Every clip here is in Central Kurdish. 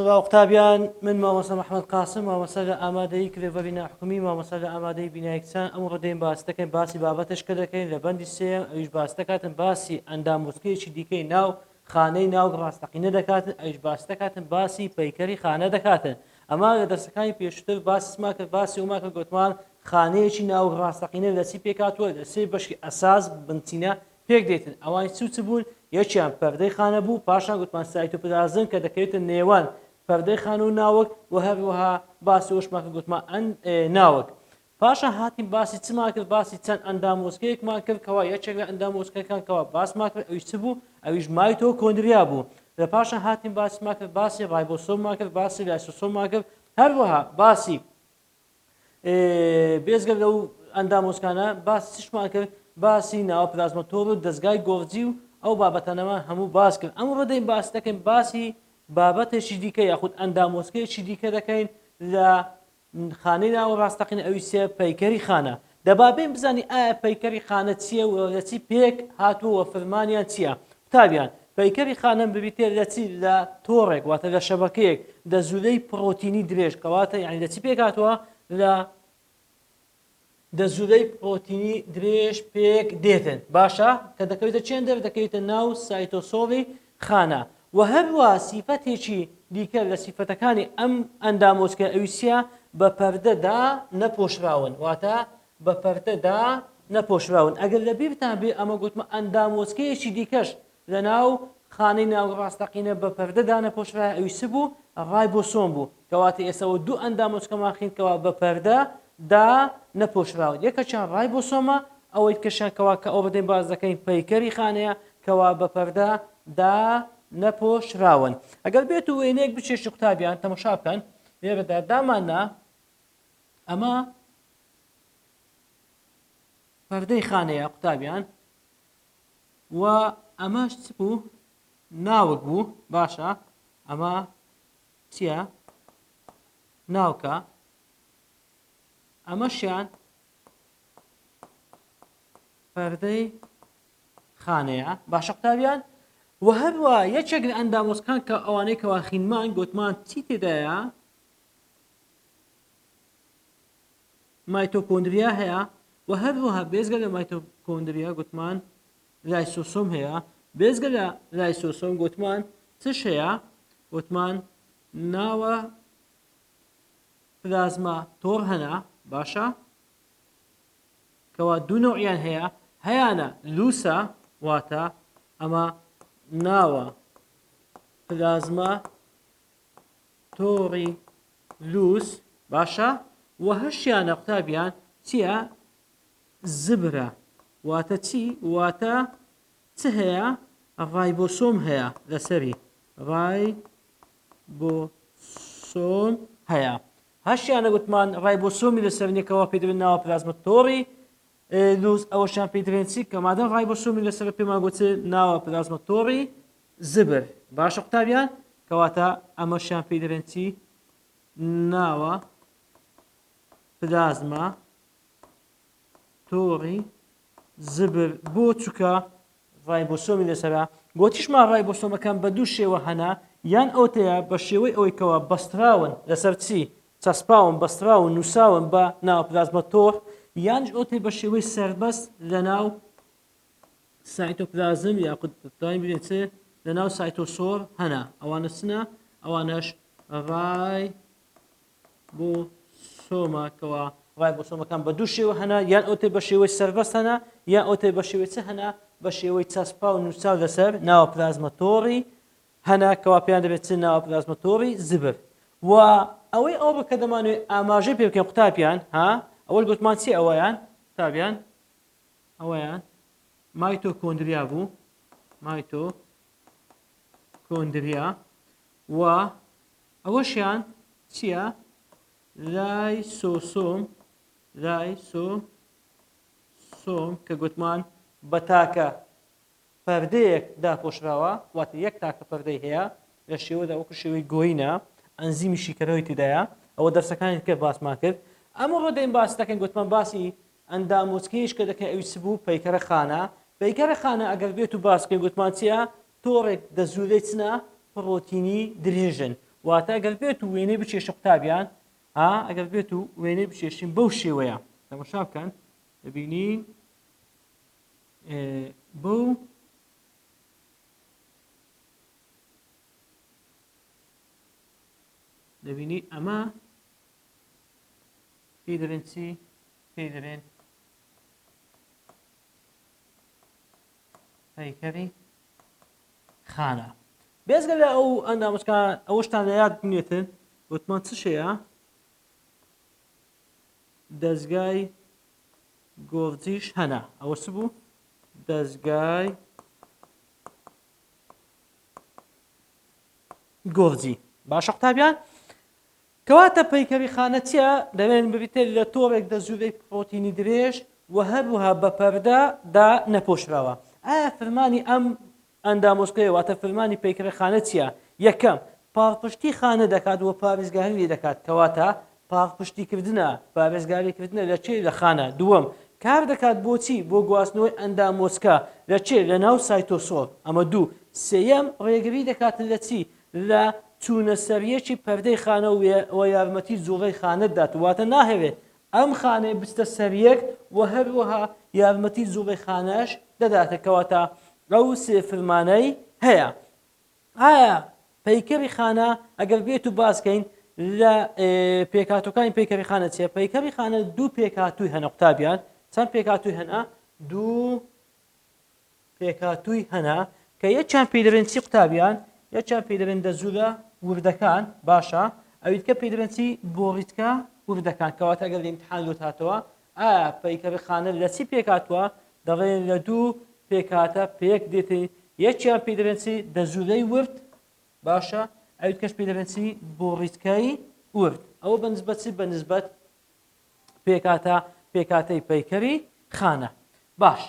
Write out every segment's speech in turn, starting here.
خۆشەویست قوتابیان من مامۆستا محمد قاسم مامۆستا لە ئامادەیی کرێڤەری ناحکومی مامۆستا لە ئامادەی بینایەکسان ئەم ڕۆدەین باس دەکەین باسی بابەتش کە دەکەین لە بەندی سێم ئەویش باس دەکاتن باسی ئەنداموزگەیەکی دیکەی ناو خانەی ناو ڕاستەقینە دەکاتن ئەویش باس دەکاتن باسی پەیکەری خانە دەکاتن ئەما لە دەرسەکانی پێشتر باسی کرد باسی وما کرد گوتمان خانەیەکی ناو ڕاستەقینە لە چی پێکاتوە لە سێ بەشی ئەساس بنچینە پێک دێتن ئەوان چ بوون یەکیان پەردەی خانە بوو پاشان گوتمان سایتۆپلازم کە دەکەوێتە نێوان پەردەی خانە و ناوەک و هەروەها باسی وشمان کرد گوتمان ناوەک پاشان هاتیم باسی چمان کرد باسی چەند ئەندامۆزگەیەکمان کرد کەوا یەکێک لە ئەندامۆزگەکان کەوا باسمان کرد ئەویش چ بوو ئەویش مایتۆکۆندریا بوو لە پاشان هاتیم باسیمان کرد باسی ڕایبۆسۆممان کرد باسی لایسۆسۆممان کرد هەروەها باسی بێزگە لەو ئەندامۆزگانە باسی چشمان کرد باسی ناوپلازمۆتۆر و دەستگای گۆڤجی و ئەو بابەتانەمان هەموو باس کرد ئەم ڕۆدەین باس دەکەین باسی بابەتێکی دیکە یاخود ئەندامۆزگەیەکی دیکە دەکەین لە خانەی ناو ڕاستەقینە ئەوی سێ پەیکەری خانە دەبابێن بزانی ئایا پەیکەری خانە چییە و لە چی پێک هاتووە فەرمانیان چییە قوتابیان پەیکەری خانە ببیتێ لە چی لە تۆڕێک واتە لە شەبەکەیەک دەزولەی پرۆتینی درێژ کەواتە یعنی لە چی پێک هاتووە لە دەزولەی پرۆتینی درێژ پێک دێتن باشە کە دەکەوێتە چێن دەکەوێتە ناو سایتۆسۆڵی خانە و هەروە سیفەتێکی دیکە لە سیفەتەکانی ئەم ئەندامۆزگە ئەویسیە بە پەردەدا نەپۆشراون واتە بە پەردەدا نەپۆشراون ئەگەر لە بیرتان بێ ئەمە گوتمە ئەندامۆزگەیەکی دیکەش لە ناو خانەی ناو ڕاستەقینە بە پەردەدا نەپۆشرا ئەویس بوو ڕایبۆسۆم بوو کەواتە ئێسەوە دوو ئەندامۆزگەمان خینکەوە بە پەردە دا نەپۆشراون یەکەچیان ڕایبۆسۆمە ئەوەی کەشانکەوا کە ئەو بەدەین باز دەکەین پەیکەری خانەیە کەوا بە پەردە دا نەپۆشراون ئەگەر بێت و وێنەیەک بچێشت قوتابیان تەماشا بکەن لێرەدا داماننا ئەمە پەردەی خانەیە قوتابیان و ئەمەش چ بوو ناوک بوو باشە ئەمە چییە ناوکە ئەمەشیان پەردەی خانەیە باشە قوتابیان و هەروە یەکێک لە ئەندامۆزگەکان کە ئەوانەی کەوا خینمان گوتمان چی تێدایە مایتۆکۆندریا هەیە و هەروەها بێزگە لە مایتۆکۆندریا گوتمان لایسۆسۆم هەیە بێزگە لە لایسۆسۆم گوتمان چش هەیە گوتمان ناوە پلازما تۆڕ هەنا باشە کەوا دوو نوعیان هەیە هەیانە لوسە واتە ئەمە ناوە پلازما تۆڕی لوس باشە و هەشیانە قوتابیان چییە زبرە واتە چی واتە چ هەیە ڕایبۆسۆم هەیە لەسەری ڕایبۆسۆم هەیە هەشیانە گوتمان ڕایبۆسۆمی لەسەرنێکەوە پێدرێن ناوە پلازمە تۆڕی لوس ئەوەشیان پێدرێن چی کە مادەم ڕایبۆسۆمی لەسەر پێمان گوتێ ناوە پلازمە تۆڕی زبر باشە قوتابیان کەواتە ئەمەشیان پێدرێن چی ناوە پلازما تۆڕی زبر بۆ چووکە ڕایبۆسۆمی لەسەرە گۆتیشمان ڕایبۆسۆمەکان بە دوو شێوە هەنا یان ئەوتەیە بە شێوەی ئەوەی کەوە بەستراون لەسەر چی چەسپاون بەستراون نووساون بە ناو پلازمە تۆڕ یانش ئەوتەی بە شێوەی سەربەست لە ناو سایتۆپلازم یاخود دایم ببینێت لە ناو سایتۆسۆر هەنا ئەوانە چنە ئەوانەش ڕایبۆسۆمە کەوا ڕایبۆسۆمەکان بە دوو شێوە هەنا یان ئەوتەی بە شێوەی سەربەست هەنا یان ئەوتەی بە شێوەی چ هەنا بە شێوەی چەسپا و نووساو لەسەر ناوە پلازمە تۆڕی هەنا کەوا پێیان دەبێت چ ناوە پلازمە تۆڕی زبر و ئەوەی ئەو بکە دەمانوێت ئاماژەی پێ بکەین قوتابیان ها ئەوەی گوتمان چی ئەوەیان قوتابیان ئەوەیان مایتۆکۆندریا بوو مایتۆکۆندریا و ئەوەشیان چییە لایسۆسۆم کە گوتمان بە تاکە پەردەیەک داپۆشراوە واتە یەک تاکە پەردەی هەیە لە شێوەدا وەکو شێوەی گۆینە ئەنزیمی شیکەرەوەی تێدایە ئەوە دەرسەکانی کە باسمان کرد ئەمە ڕۆدەین باس دەکەین گوتمان باسی ئەندامۆزگەیەش کە دەکەین ئەویس بوو پەیکەرە خانە پەیکەرە خانە ئەگەر بێت و باسکەین گوتمان چییە تۆڕێک دەزولەی چنە پرۆتینی درێژن واتە ئەگەر بێت و وێنەی بچێشە قوتابیان ئەگەر بێت و وێنەی بچێشین بەو شێوەیە تەماشا بکەن دەبینین بەو دەبینی ئەمە پێی دەبێن چی پێی دەبێن پەیکەری خانە بێزگە لە ئەو ئەندامەکان ئەوەشتان لە یاد بنێتن وتمان چ شەیە دەستگای گۆڤجیش هەنا ئەوە چ بوو دەستگای گۆڤجی باشە قوتابیان کەواتە پەیکەری خانە چییە دەبێن ببیتە لە تۆڕێک دەزوورەی پرۆتینی درێژ و هەروەها بە پەردەدا نەپۆشراوە ئایا فەرمانی ئەم ئەندامۆسکەیە واتە فەرمانی پەیکەری خانە چییە یەکەم پاڵپشتی خانە دەکات و پارێزگاری لێ دەکات کەواتە پاڵپشتیکردنە پارێزگاریکردنە لە چێ لە خانە دووەم کار دەکات بۆچی بۆ گواستنەوەی ئەندامۆسکە لە چێ لە ناو سایتۆسۆڵ ئەمە دوو سێیەم ڕێگری دەکاتن لە چی لە چوونە سەریەکی پەردەی خانە و یارمەتی جوڵەی خانەتدات واتە ناهەوێت ئەم خانەی بستە سەریەک و هەروەها یارمەتی جوڵەی خانەش دەداتە کەواتە ئەو سێ فەرمانەی هەیە ئایا پەیکەری خانە ئەگەر بێت و باسکەین لە پێکهاتووەکانی پەیکەری خانە چیە پەیکەری خانە دوو پێکهاتووی هەنە قوتابیان چەند پێکهاتووی هەنا دوو پێکهاتووی هەنا کە یەکیان پێی دەبێن چی قوتابیان یەکیان پێی دەبێن دەزوورە وردەکان باشە ئەویت کە پێی دەبێن چی بۆڕیتکە وردەکان کەواتە ئەگەر لە ئیمتحان لۆت هاتەوە ئایا پەیکەری خانە لە چی پێکهاتووە دەڵێن لە دوو پێکهاتە پێک دێتێ یەکیان پێی دەبێن چی دەزوورەی ورد باشە ئەویت کەش پێی دەبێن چی بۆڕیتکەی ورد ئەوە بەنسبەت چی بەنسبەت پێکهاتەی پەیکەری خانە باش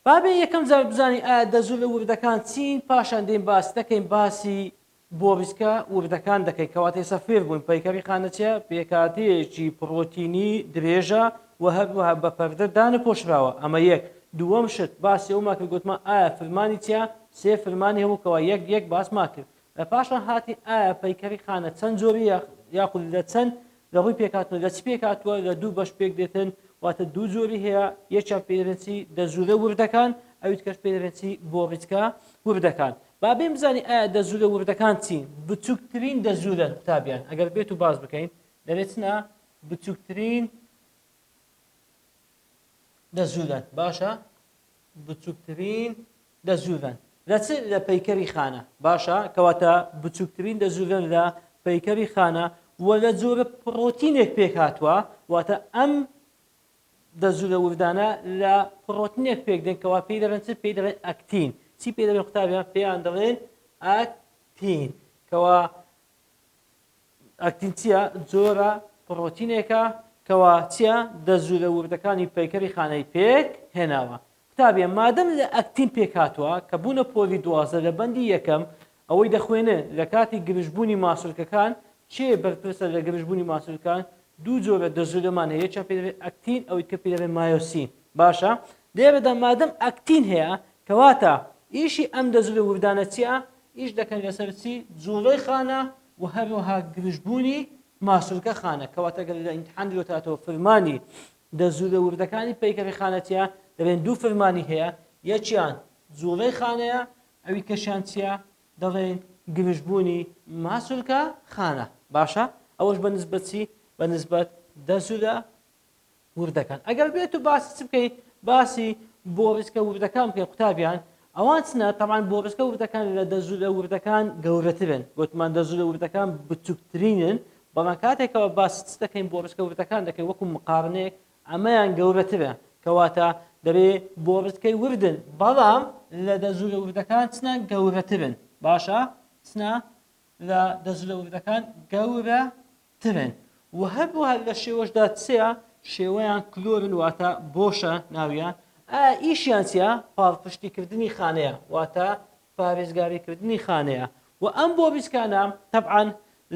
بابێ یەکەم جار بزانی ئایا دەزوورە وردەکان چین پاشان دێن باس دەکەین باسی بۆڕیتکە وردەکان دەکەین کەواتە ئێستا فێر بووین پەیکەری خانە چیە پێکهاتەیەکی پڕۆتینی درێژە و هەروەها بە پەردەدا نەپۆشراوە ئەمە یەک دووەم شت باسی ئەوما کرد گوتمان ئایا فەرمانی چیە سێ فەرمانی هەمووکەوە یەک باسمان کرد لە پاشان هاتی ئایا پەیکەری خانە چەند جۆری یاخود لە چەند لە ڕووی پێکهاتووە لە چی پێکهاتووە لە دوو بەش پێک دێتن واتە دوو جۆری هەیە یەکیان پێی دەبێن چی دەزوورە وردەکان ئەویت کەش پێی دەبێن چی بۆڕیتکە وردەکان با بێن بزانی ئایا دەزوورە وردەکان چین بچووکترین دەزوورە قوتابیان ئەگەر بێت و باز بکەین دەبێتنە بچووکترین دەزوورن باشە بچووکترین دەزوورن لە چ لە پەیکەری خانە باشە کەواتە بچووکترین دەزوورن لە پەیکەری خانە و لە جۆرە پڕۆتینێک پێک هاتووە واتە ئەم دەزوورە وردانە لە پڕۆتینێک پێک دێن کەوا پێی دەبێن چ پێی دەبێن ئەکتین چی پێی دەبێن قوتابیان پێیان دەڵێن ئەکتین کەوا ئەکتین چییە جۆرە پڕۆتینێکە کەوا چییە دەزوورە وردەکانی پەیکەری خانەی پێک هێناوە قوتابیان مادەم لە ئەکتین پێک هاتووە کە بوونە پۆلی دوازە لە بەندی یەکەم ئەوەی دەخوێنێ لە کاتی گرژبوونی ماسوولکەکان چێ بەرپرسە لە گرژبوونی ماسوولکان دوو جۆرە دەزوورەمان هەیە یەکیان پێی دەبێت ئەکتین ئەوەی کە پێی دەبێت مایۆسین باشە دەیەوێتدا مادەم ئەکتین هەیە کەواتە ئیشی ئەم دەزوورە وردانە چییە ئیش دەکەن لەسەر چی جوڵەی خانە و هەروەها گرژبوونی ماسوولکە خانە کەواتە گەر لە ئیمتحان دێتاتەوە فەرمانی دەزوورە وردەکانی پەیکەری خانە چییە دەبێن دوو فەرمانی هەیە یەکیان جوڵەی خانەیە ئەوی کەشیان چییە دەڵێن گرژبوونی ماسوولکە خانە باشە ئەوەش بەنسبەت چی بەنسبەت دەزوورە وردەکان ئەگەر بێت و باسی چ بکەیت باسی بۆڕیتکە وردەکان بکەین قوتابیان ئەوان چنە تەمان بۆڕیتکە وردەکان لە دەزوورە وردەکان گەورەترن گوتمان دەزوورە وردەکان بچووکترینن بەڵام کاتێکەوە باسی چ دەکەین بۆڕیتکە وردەکان دەکەین وەکو مقارنەیەک ئەمەیان گەورەترە کەواتە دەبێت بۆڕیتکەی وردن بەڵام لە دەزوورە وردەکان چنە گەورەترن باشە چنە لە دەزوورە وردەکان گەورەترن و هەروەها لە شێوەشدا چیە شێوەیان کلۆرن واتە بۆشە ناویان ئیشیان چیە پاڵپشتیکردنی خانەیە واتە پارێزگاریکردنی خانەیە و ئەم بۆڕیتکانە تەبعەن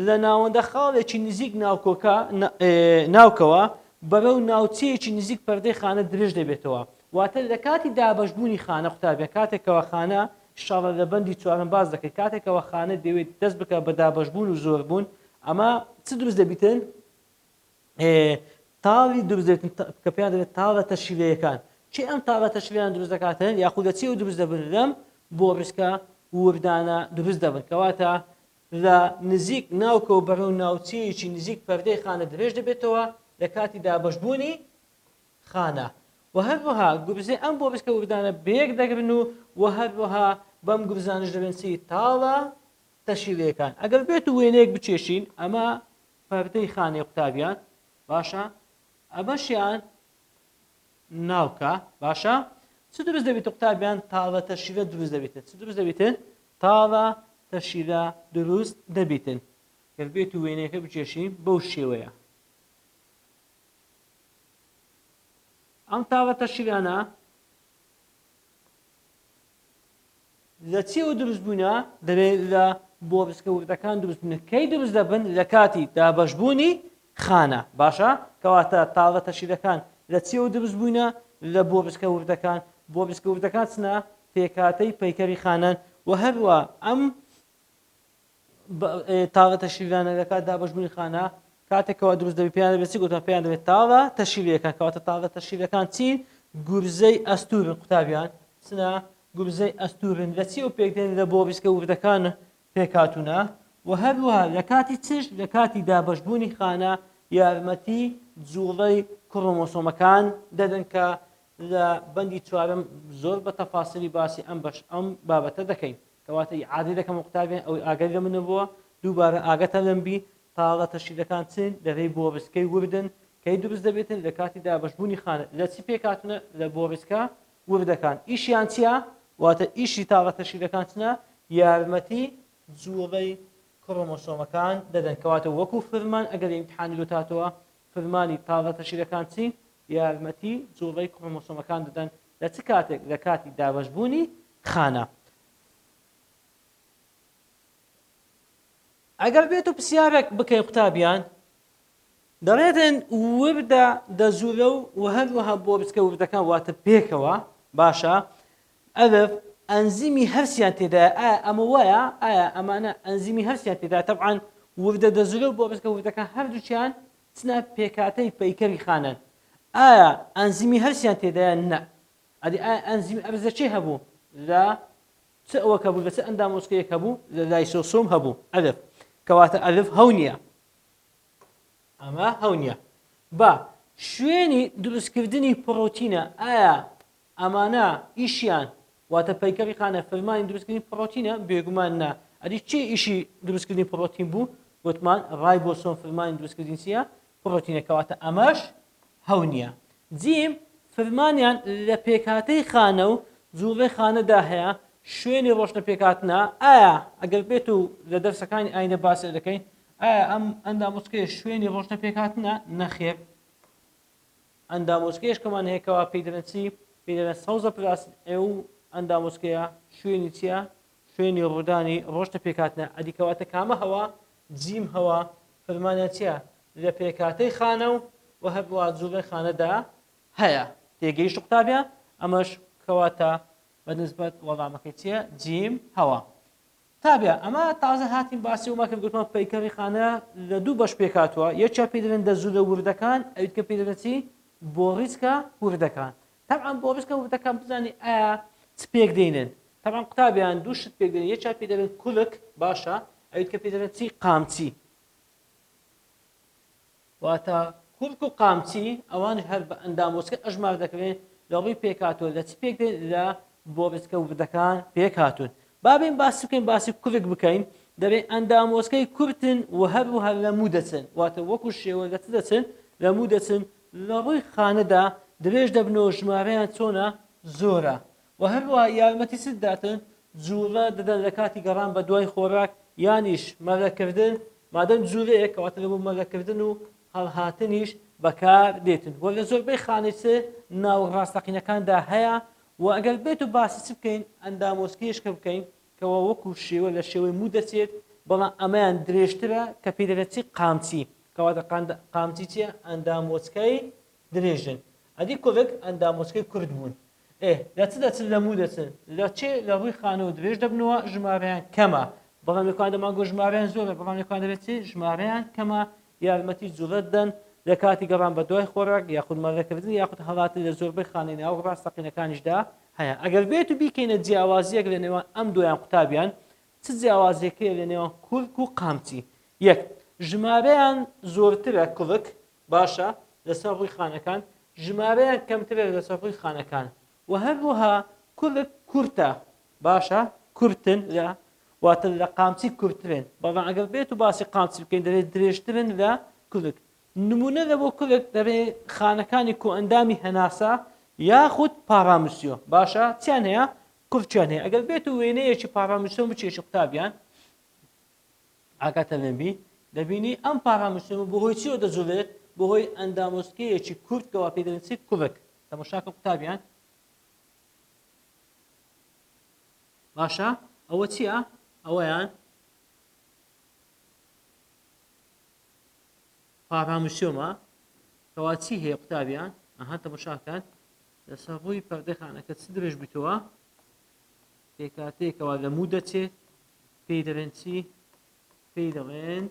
لە ناوەندە خاڵێکی نزیک ناوکەوە بەرەو ناوچەیەکی نزیک پەردەی خانە درێژ دەبێتەوە واتە لە کاتی دابەشبوونی خانە قوتابیە کاتێکەوە خانە ئینشاڵڵا لە بەندی چوارەم باز دەکەی کاتێکەوە خانە دەوێت دەست بکە بە دابەشبوون و زۆربوون ئەمە چ دروست دەبیتن تاڵی دروست دەبێتن کە پێیان دەبێت تاڵە تەشکیلەیەکان چی ئەم تاڵە تەشکیلیان دروست دەکاتن یاخود لە چیەوە دروست دەبن لەم بۆ ڕسکە وردانە دروست دەبن کەواتە لە نزیک ناوکە و بەرەو ناوچەیەکی نزیک پەردەی خانە درێژ دەبێتەوە لە کاتی دابەشبوونی خانە و هەروەها گوبزەی ئەم بۆ ڕسکە وردانە بەیەک دەگرن و هەروەها بەم گوبزانش دەبێن چی تاڵە تەشکیلەکان ئەگەر بێت و وێنەیەک بچێشین ئەمە پەردەی خانەی قوتابیان باشە ئەمەشیان ناوکە باشە چ دروست دەبێت قوتابیان تاڵە تەشکیلە دروست دەبێتن چ دروست دەبێتن تاڵە تەشکیلە دروست دەبێتن گەر بێت و وێنەیەکە بچێشین بەو شێوەیە ئەم تاڵە تەشکیلانە لە چیەوە دروست بوونە دەبێت لە بۆ ڕسکە وردەکان دروست بوون کەی دروست دەبن لە کاتی دابەشبوونی خانە باشە کەواتە تاڵە تەشکیلەکان لە چیەوە دروست بوونە لە بۆ ڕسکە وردەکان بۆ ڕسکە وردەکان چنە پێکاتەی پەیکەری خانەن و هەروە ئەم تاڵە تەشکیلانە لە کات دابەشبوونی خانە کاتێکەوە دروست دەبێت پێیان دەبێت چی گوتمان پێیان دەبێت تاڵە تەشکیلەکان کەواتە تاڵە تەشکیلەکان چین گورزەی ئەستورن قوتابیان چنە گورزەی ئەستورن لە چیەوە پێکدێن لە بۆ ڕسکە وردەکان پێکاتونە و هەروەها لە کاتی چش لە کاتی دابەشبوونی خانە یارمەتی جوڵەی کڕۆمۆسۆمەکان دەدەن کە لە بەندی چوارەم زۆر بە تەفاسیلی باسی ئەم بابەتە دەکەین کەواتە عادی دەکەم قوتابیان ئەوەی ئاگەری لە منە بووە دووبارە ئاگەتە لەمبی تاڵە تەشکیلەکان چین دەڕێی بۆ ڕسکەی وردن کەی دروست دەبێتن لە کاتی دابەشبوونی خانە لە چی پێکاتونە لە بۆ ڕسکە وردەکان ئیشیان چییە واتە ئیشی تاڵە تەشکیلەکان چنە یارمەتی جوڵەی کڕۆمۆسۆمەکان دەدەن کەواتە وەکو فرمان ئەگەر ئیمتحانی لۆتاتەوە فرمانی تاڵە تەشکیلەکان چین یارمەتی جوڵەی کڕۆمۆسۆمەکان دەدەن لە چ کاتێک لە کاتی دابەشبوونی خانە ئەگەر بێت و پرسیارێک بکەین قوتابیان دەڵێتن وردە دەزوورە و هەروەها بۆ ڕسکە وردەکان واتە پێکەوە باشە ئەلف ئەنزیمی هەرسیان تێدایە ئایا ئەمە وایە ئایا ئەمانە ئەنزیمی هەرسیان تێدایە تەبعاً وردە دەزوورە و بۆ ڕسکە وردەکان هەردووچیان چنە پێکاتەی پەیکەری خانەن ئایا ئەنزیمی هەرسیان تێدایە نە ئەدی ئایا ئەنزیمی ئەرزە چی هەبوو لە چ ئەوە کەبوو لە چ ئەندامۆسکەیەک هەبوو لە لایسۆسۆم هەبوو ئەلف کەواتە ئەلف هەو نییە ئەمە هەو نییە با شوێنی دروستکردنی پڕۆتینە ئایا ئەمانە ئیشیان واتە پەیکەری خانە فەرمانی دروستکردنی پڕۆتینە بێگومان نا ئەدی چی ئیشی دروستکردنی پڕۆتین بوو گوتمان ڕایبۆسۆم فەرمانی دروستکردنی چییە پڕۆتینە کەواتە ئەمەش هەو نییە جیم فەرمانیان لە پێکاتەی خانە و جوڵەی خانەدا هەیە شوێنی ڕۆشنە پێکاتنە ئایا ئەگەر بێت و لە دەرسەکانی ئاینە باسی دەکەین ئایا ئەم ئەندامۆسکەیە شوێنی ڕۆشنە پێکاتنە نەخێر ئەندامۆسکەیەش کەمان هەیەکەوە پێی دەڵێن چی پێی دەڵێن سەوزە پلاس ئێو ئەندامۆسکەیە شوێنی چییە شوێنی ڕوودانی ڕۆشنە پێکاتنە ئەدی کەواتە کامە هەوا جیم هەوا فەرمانیان چییە لە پێکاتەی خانە و هەروە جوڵەی خانەدا هەیە تێگەیشت قوتابیان ئەمەش کەواتە بەنسبەت وەڵامەکەی چییە جیم هەوا تابیا ئەمە تازە هاتین باسی وماکرد گوتمان پەیکەری خانە لە دوو بەش پێکاتوە یەکیا پێی دەڵێن دەزوورە وردەکان ئەویت کە پێی دەڵێن چی بۆ ڕیسکە وردەکان طبعا بۆ ڕیسکە وردەکان بزانانی ئایا چ پێک دێنن طبعا قوتابیان دوو شت پێک دێنن یەکیا پێی دەڵێن کولک باشە ئەویت کە پێی دەڵێن چی قامچی واتە کولک و قامچی ئەوانش هەر بە ئەندامۆسکە ئەژمار دەکرێن لە ڕووی پێکاتوە لە چ پێک دێن لە بۆ ڕیسکە وردەکان پێک هاتوون بابین باسی بکەین باسی کولک بکەین دەبێت ئەندامۆسکەی کورتن و هەروەها لە موو دەچن واتە وەکو شێوە لە چ دەچن لە موو دەچن لە ڕووی خانەدا درێژ دەبنەوە ژمارەیان چۆنە زۆرە و هەروەها یارمەتی چ دەداتن جوڵە دەدەن لە کاتی گەڕان بە دوای خۆراک یانیش مەرەکردن مادەم جوولەیە کەواتە لەبوو مەرەکردن و هەڵهاتنیش بەکار دێتن وە لە زۆربەی خانەی چ ناو ڕاستەقینەکاندا هەیە و ئەگەر بێت و باسی چ بکەین ئەندامۆسکەیشکە بکەین کەەوە وەکو شێوە لە شێوەی موو دەچێت بەڵام ئەمەیان درێژترە کە پێی دەڵێت چی قامچی کەواتە قامچی چیە ئەندامۆسکەی درێژن ئەدی کۆڤک ئەندامۆسکەی کورد بوون لە چ دەچن لە مو دەچن لە چێ لە ڕووی خانەوە درێژ دەبنەوە ژمارەیان کەمە بەڵام لەکوان دەمانگۆ ژمارەیان زۆرە بەڵام لەکوان دەبێت چی ژمارەیان کەمە یارمەتی جوڵەت دەن لە کاتی گەڕان بە دوای خۆراک یاخود مەرەکردن یاخود هەڵاتی لە زۆربەی خانەی ناو ڕاستەقینەکانیشدا هەیە ئەگەر بێت و بیکەینە جیاوازیەک لە نێوان ئەم دویان قوتابیان چ جیاوازیەکەیە لە نێوان کورک و قامچی یەک ژمارەیان زۆرترە کوڵک باشە لەسەر ڕووی خانەکان ژمارەیان کەمترە لەسەر ڕووی خانەکان و هەروەها کوڵک کورتە باشە کورتن لە واتە لە قامچی کورتترن بەڵام ئەگەر بێت و باسی قامچی بکەین دەبێت درێژترن لە کوڵک نمونە لە بۆ کوڵک دەبێت خانەکانی کۆئەندامی هەناسە یاخود پاراموسیۆ باشە چیان هەیە کورچیان هەیە ئەگەر بێت و وێنەیەکی پاراموسیۆ بچێشی قوتابیان ئاگاتە لەبی دەبینی ئەم پاراموسیۆ بەهۆی چیەوە دەجوڵێت بەهۆی ئەندامۆسکەیەکی کورت کەوا پێی دەڵێن چی کوڵک تەماشاکە قوتابیان باشە ئەوە چییە ئەوەیان پاراموسیۆمە کەوا چی هەیە قوتابیان ئەها تەماشاکەن لەسەر ڕووی پەردەی خانەکە چ درێژ بیتەوە پێکاتەیەکەوە لە مو دەچێت پێی دەڵێن چی پێی دەڵێن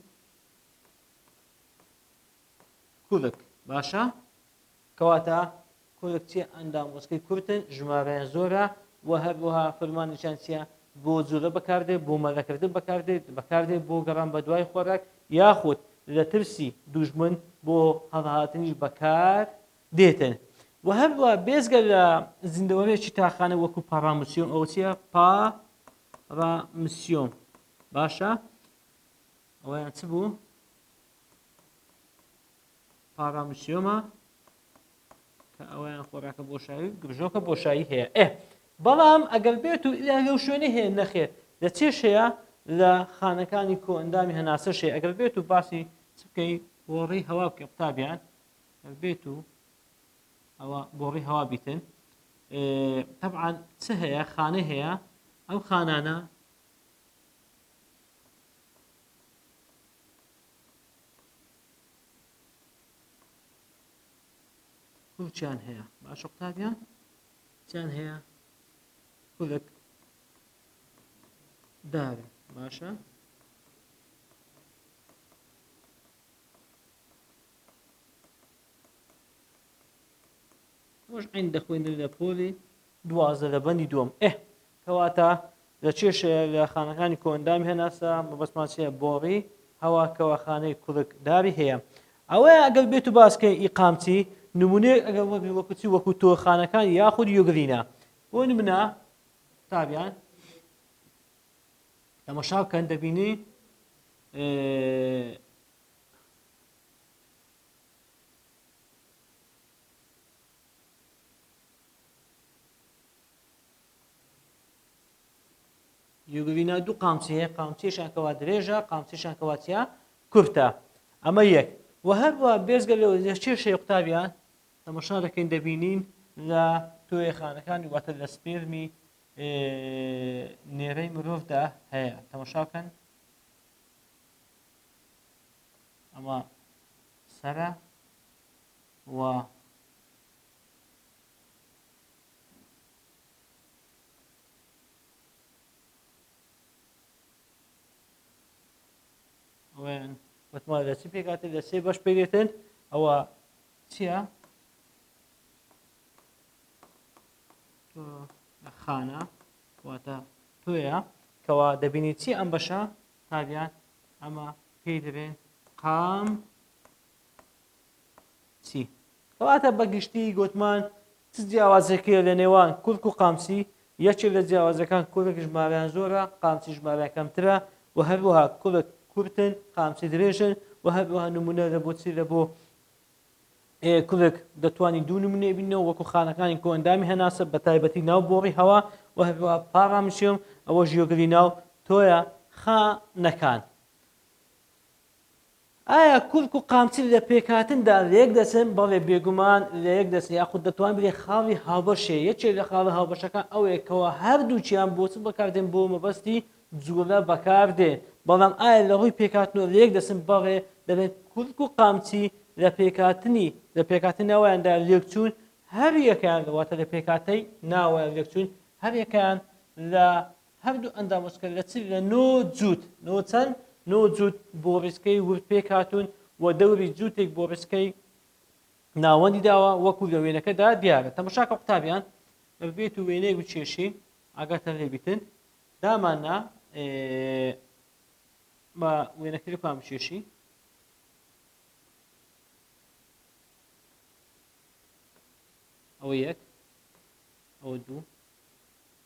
کوڵک باشە کەواتە کوڵک چی ئەندامۆسکەی کورتن ژمارەیان زۆرە و هەروەها فەرمانیشان چیە بۆ جوڵە بەکاردێت بۆ مەرەکردن بەکاردێت بۆ گەڕان بە دوای خۆراک یاخود لە ترسی دوژمن بۆ هەڵهاتنیش بەکار دێتن و هەروەها بێزگە لە زیندەوەرێکی تاخانە وەکو پاراموسیۆم ئەوە چیە پاراموسیۆم باشە ئەوەیان چ بوو پاراموسیۆمە کە ئەویان خۆراکە بۆشایی گرژۆکە بۆشایی هەیە بەڵام ئەگەر بێت و لەو شوێنە هەیە نەخێت لە چێش هەیە لە خانەکانی کۆئەندامی هەناسەش هەیە ئەگەر بێت و باسی چ بکەی بۆڕی هەوا بکە قوتابیان بێت و ئەوە بۆڕی هەوا بیتن طبعا چ هەیە خانە هەیە ئەم خانانە کوڵچیان هەیە باشە قوتابیان چیان هەیە کوڵک دارە باشە ئەوەش عین دەخوێنن لە پۆلی دوازدە لە بەندی دووەم کەواتە لە چێشەیە لە خانەکانی کۆئەندامی هەناسە مەبەستمان چییە بۆڕی هەوا کەوا خانەی کوڵک داری هەیە ئەوەیە ئەگەر بێت و باسکە ئیقامچی نمونەیەک ئەگەر وەکوچی وەکو تۆخانەکان یاخود یۆگرینە بۆ نمونە قوتابیان تەماشا بکەن دەبینی یۆگرینا دوو قامچی هەیە قامچیشان کەوا درێژە قامچیشان کەوا چیە کورتە ئەمە یەک و هەروە بێزگە لە چێشەیە قوتابیان تەماشا دەکەین دەبینین لە تۆیەخانەکانی واتە لە سپێرمی نێرەی مرۆڤدا هەیە تەماشا بکەن ئەمە سەرە و ئەویان وتمان لە چی پێکاتێ لە سێ بەش پێدێتن ئەوە چییە خانە واتە تۆیە کەوا دەبینی چی ئەم بەشە تاویان ئەمە پێی دەبێن قام چی کەواتە بەگشتی گوتمان چ جیاوازەکەیە لە نێوان کورک و قامچی یەکێک لە جیاوازەکان کورک ژمارەیان زۆرە قامچی ژمارەیان کەمترە و هەروەها کورک کورتن قامچی درێژن و هەروەها نمونە لە بۆ چی لە بۆ کوڵک دەتوانین دوو نمونەیە بینەوە وەکو خانەکانی کۆئەندامی هەناسە بە تایبەتی ناو بۆڕی هەوا و هەروەها پاراموسیۆم ئەوە ژیۆگری ناو تۆیە خانەکان ئایا کورک و قامچی لە پێکهاتندا لە یەک دەچن بەڵێ بێگومان لە یەک دەچن یاخود دەتوان بێ خاڵی هاوبەشێ یەکێک لە خاڵی هاوبەشەکان ئەوەیەکەوە هەردووچیان بۆ چ بەکاردێن بۆ مەبەستی جوڵە بەکاردێن بەڵام ئایا لە ڕووی پێکهاتنەوە لە یەک دەچن بەڵێ دەبێت کورک و قامچی لە پێکهاتنەوەیاندا لێک چوون هەر یەکیان واتە لە پێکاتەی ناوە لەکچوون هەر یەکیان لە هەردوو ئەنداموسکە لە چ لە نۆ جووت نۆ چەند نۆ جووت بۆ ڕێزکەی ورد پێک هاتوون و دەوری جووتێک بۆ ڕێزکەی ناوەندی داوە وەکو لە وێنەکەدا دیارە تەماشاکە قوتابیان بێت و وێنەیەک بچێشی ئاگاتان لێبیتن داماننا بە وێنەکەی پام بچێشی ئەوە یەک ئەوە دوو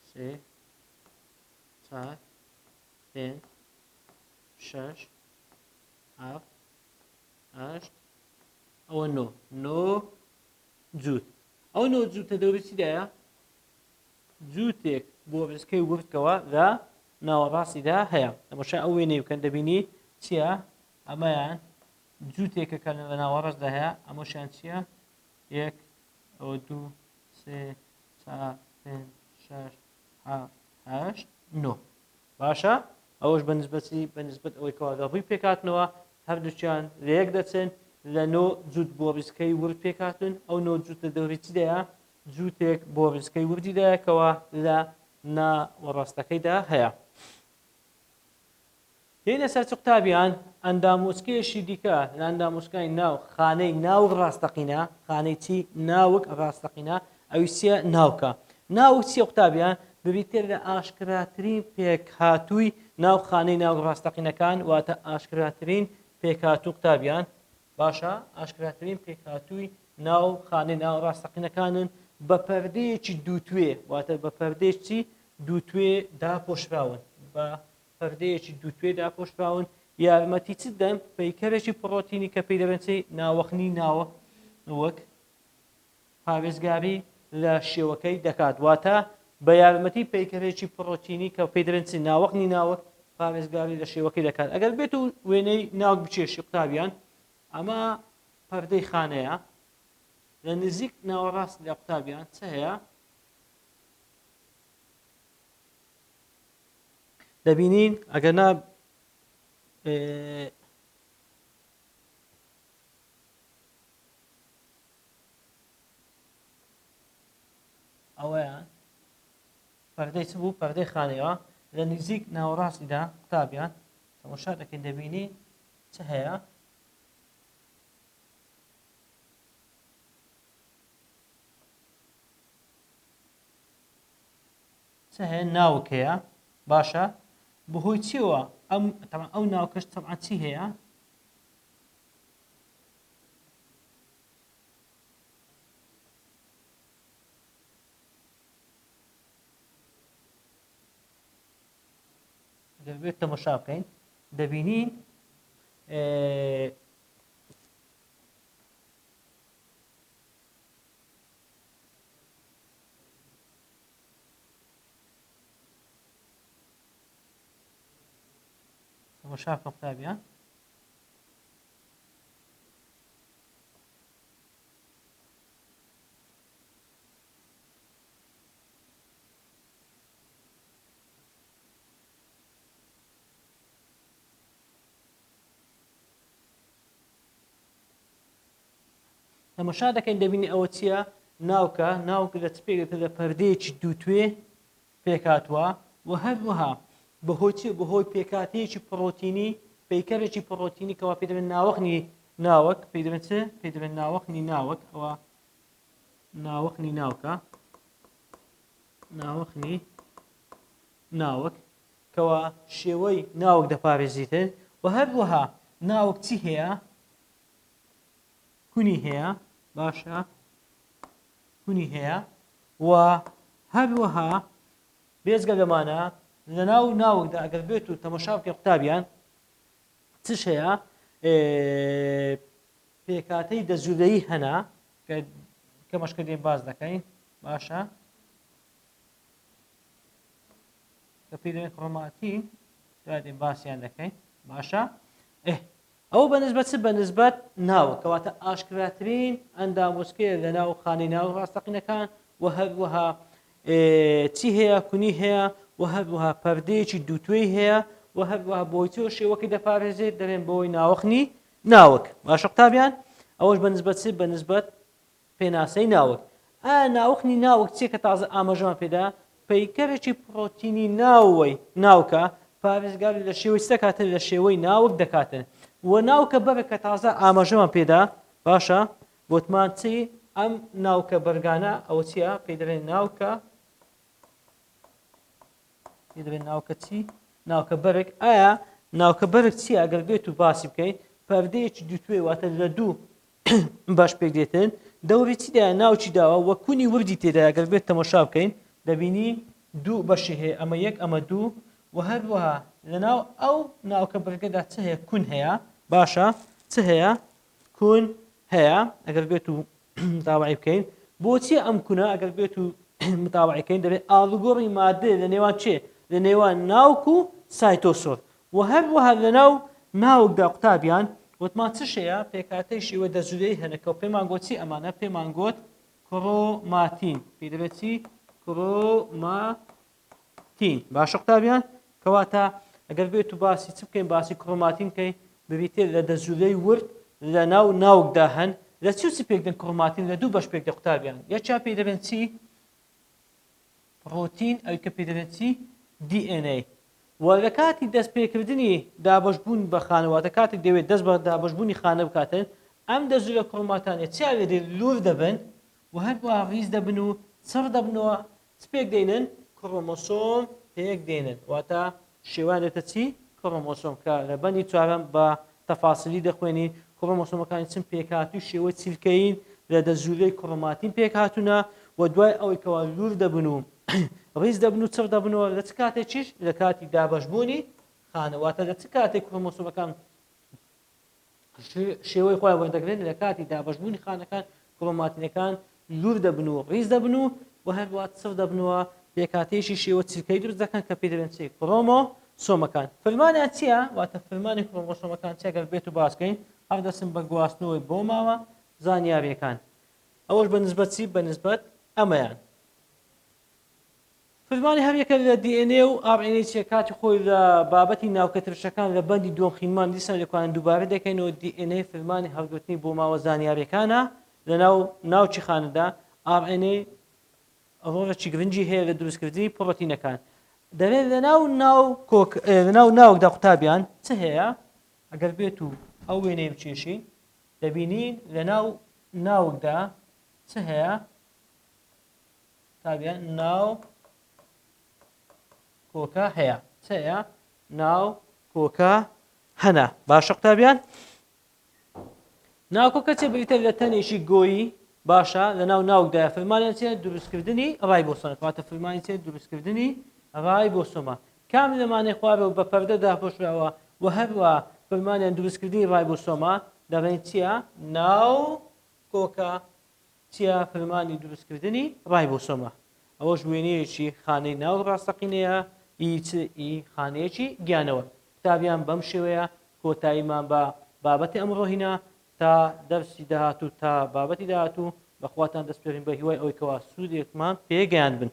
سێ چار پێنج شەش هەفت هەشت ئەوە نۆ جووت ئەو نۆ جووتە دەوری چیدایە جووتێک بۆ ڕێزکەی وردکەوە لە ناوەڕاستیدا هەیە تەماشای ئەو وێنەی بکەن دەبینی چییە ئەمەیان جووتێکە کە لە ناوەڕاستدا هەیە ئەمەشیان چییە یەک ئەوە دوو سێ چار پێنج شەش هەفت هەشت نۆ باشە ئەوەش بەنسبەتی بەنسبەت ئەوەی کەوا ڕێڕووی پێکاتنەوە هەردووچیان لە یەک دەچن لە نۆ جووت بۆ ڕێزکەی ورد پێکاتون ئەو نۆ جووتە دەوری چیدایە جووتێک بۆ ڕێزکەی وردیدایەکەوە لە ناوەڕاستەکەیدا هەیە هێنە سەر قوتابیان ئەنداموسکەیەشی دیکە لە ئەنداموسکای ناو خانەی ناو ڕاستەقینە خانەی چی ناوک ڕاستەقینە ئەوی چیە ناوکە ناوک چیە قوتابیان ببیتە لە ئاشکراترین پێکهاتووی ناو خانەی ناو ڕاستەقینەکان واتە ئاشکراترین پێکهاتوو قوتابیان باشە ئاشکراترین پێکهاتووی ناو خانەی ناو ڕاستەقینەکانن بە پەردەیەکی دووتوێ واتە بە پەردەیەکی دووتوێ داپۆشراون بە پەردەیەکی دووتوێ داپۆشراون یارمەتی چ دەن پەیکەرێکی پڕۆتینی کە پێی دەبێنچەی ناوەخنی ناوە وەک پارێزگاری لە شێوەکەی دەکات واتە بە یارمەتی پەیکەرێکی پڕۆتینی کە پێی دەبێنچی ناوەخنی ناوە پارێزگاری لە شێوەکەی دەکات ئەگەر بێت و وێنەی ناوک بچێشی قوتابیان ئەمە پەردەی خانەیە لە نزیک ناوەڕاست لە قوتابیان چ هەیە دەبینین ئەگەر نا ئەوەیان پەردەی چ بوو پەردەی خانەیەوە لە نزیک ناوەڕاستیدا قوتابیان تەماشا دەکەین دەبینی چ هەیە چ هەیە ناوک هەیە باشە بەهۆی چیەوە ئەو ناوکەش تەبعەن چی هەیە ئەگەر بێت تەماشا بکەین دەبینین تەماشا بکەم قوتابیان تەماشا دەکەین دەبینی ئەوە چییە ناوکە ناوک لە چپێکێتە لە پەردەیەکی دووتوێ پێکاتوە و هەروەها بەهۆی پێکاتەیەکی پڕۆتینی پەیکەرێکی پڕۆتینی کەوا پێ دەبێت ناوەخنی ناوەک پێی دەبێت چ پێی دەبێت ناوەخنی ناوەک ئەوە ناوەخنی ناوکە ناوەخنی ناوەک کەوا شێوەی ناوەک دەپارێزیتن و هەروەها ناوەک چی هەیە کونی هەیە باشە کونی هەیە و هەروەها بێزگە لەمانە لە ناو ناوەکدا ئەگەر بێت و تەماشا بکەین قوتابیان چش هەیە پێکاتەی دەزولەیی هەنا کە مەشکردێن باز دەکەین باشە کە پێی دەوێت کڕۆماتین دوادێن باسییان دەکەین باشە ئەو بەنسبەت چ بەنسبەت ناوە کەواتە ئاشکراترین ئەنداموسکەیە لە ناو خانەی ناو ڕاستەقینەکان و هەروەها چی هەیە کونی هەیە و هەروەها پەردەیەکی دووتوێی هەیە و هەروەها بۆی چۆ شێوەکەی دەپارێزێت دەبێن بۆی ناوەخنی ناوەک باشە قوتابیان ئەوەش بەنسبەت چ بەنسبەت پێناسەی ناوەک ناوخنی ناوەک چێ کە تازە ئاماژەمان پێدا پەیکەرێکی پرۆتینی ناوەی ناوکە پارێزگار لە شێوەی دەکاتن لە شێوەی ناوک دەکاتن و ناوکە بەرە کە تازە ئاماژەمان پێدا باشە بۆتمان چی ئەم ناوکە بەرگانە ئەوە چیە پێی دەڵێن ناوکە پێی دەڵێن ناوکە چی ناوکە بەرێک ئایا ناوکە بەرێک چیە ئەگەر بێت و باسی بکەین پەردەیەکی دووتوێ واتە لە دوو باش پێک دێتن دەوری چیدا ناوچی داوە وە کونی وردی تێدا ئەگەر بێت تەماشا بکەین دەبینی دوو بەشی هەیە ئەمە یەک ئەمە دوو و هەروەها لەناو ئەو ناوکە بەرگەدا چ هەیە کون هەیە باشە چ هەیە کون هەیە ئەگەر بێت و متابعی بکەین بۆچی ئەم کونە ئەگەر بێت و متابعیکەین دەبێت ئاڵوگۆڕی مادە لە نێوان چێ لە نێوان ناوک و سایتۆسۆر و هەروەها لەناو ناوکدا قوتابیان وتمان چ شەیە پێکاتەی شێوە دەزولەی هەنەکەەوە پێمان گۆچی ئەمانە پێمان گۆت کڕۆماتین پێی دەبێت چی کڕۆماتین باشە قوتابیان کەواتە ئەگەر بێت و باسی چ بکەین باسی کڕۆماتین کەی ببیتێ لە دەزولەی ورد لە ناو ناوکدا هەن لە چی پێک دەن کڕۆماتین لە دوو بەش پێک دە قوتابیان یەکیا پێی دەبێن چی پرۆتین ئەوی کە پێی دەبێت چی DNA و لە کاتی دەستپێکردنی دابەشبوون بە خانەواتە کاتێک دەوێت دەست بە دابەشبوونی خانە بکاتن ئەم دەزولە کڕۆماتانێت چیا لێ لور دەبن و هەروە ڕیز دەبن و چڕ دەبنەوە پێک دێنن کڕۆمۆسۆم پێک دێنن واتە شێوان دێتە چی کڕۆمۆسۆم کە لە بەندی چوارەم بە تەفاسیلی دەخوێنی کڕۆمۆسۆمەکانی چم پێکهاتوو شێوەی چیلکەین لە دەزولەی کڕۆماتین پێکهاتوونە و دوای ئەوەی کەوا لور دەبن و ڕیز دەبن و چڕ دەبنەوە لە چ کاتێکیش لە کاتی دابەشبوونی خانەواتە لە چ کاتێک کڕۆمۆسۆمەکان شێوەی خۆیان وەردەگرێن لە کاتی دابەشبوونی خانەکان کڕۆماتینەکان لور دەبن و ڕیز دەبن و هەروە چڕ دەبنەوە پێکاتێکی شێوە چیلکەی دروست دەکەن کە پێی دەبێن چی کڕۆمۆسۆمەکان فەرمانیان چییە واتە فەرمانی کڕۆمۆسۆمەکان چێ گەر بێت و باسکەین هەر دەچن بە گواستنەوەی بۆ ماوە زانیاریەکان ئەوەش بە نسبەت چی بە نسبەت ئەمەیان فەرمانی هەمیەکە لە DNA و RNA چیە کاتی خۆی لە بابەتی ناوکەترشەکان لە بەندی دووەم خینمان دیسان لێکوان دووبارە دەکەینەوە DNA فەرمانی هەڵگرتنی بۆ ماوە زانیاریەکانە لە ناوچی خانەدا RNA ڕۆژێکی گرنگی هەیە لە دروستکردنی پرۆتینەکان دەبێت لە ناو ناوکدا قوتابیان چ هەیە ئەگەر بێت و ئەو وێنەی بچێشین دەبینین لە ناوکدا چ هەیە قوتابیان ناو کۆکە هەیە چ هەیە ناو کۆکە هەنا باشە قوتابیان ناو کۆکە چێ بریتە لە تەنێکی گۆیی باشە لە ناوکدایە فەرمانیان چێ دروستکردنی ڕایبۆسۆمە کەواتە فەرمانی چێ دروستکردنی ڕایبۆسۆمە کام لەمانەی خوارەوە بە پەردەدا پۆشراوە و هەروە فەرمانیان دروستکردنی ڕایبۆسۆمە دەڵێن چییە ناو کۆکە چیە فەرمانی دروستکردنی ڕایبۆسۆمە ئەوەش وێنەیەکی خانەی ناو ڕاستەقینەیە ئی خانەیەکی گیانەوە قوتابیان بەم شێوەیە کۆتاییمان بە بابەتی ئەمڕۆ هینا تا دەرسی داهاتوو تا بابەتی داهاتوو بەخواتان دەستپێرین بە هیوای ئەوەی کەوا سوودێکمان پێگەیان بن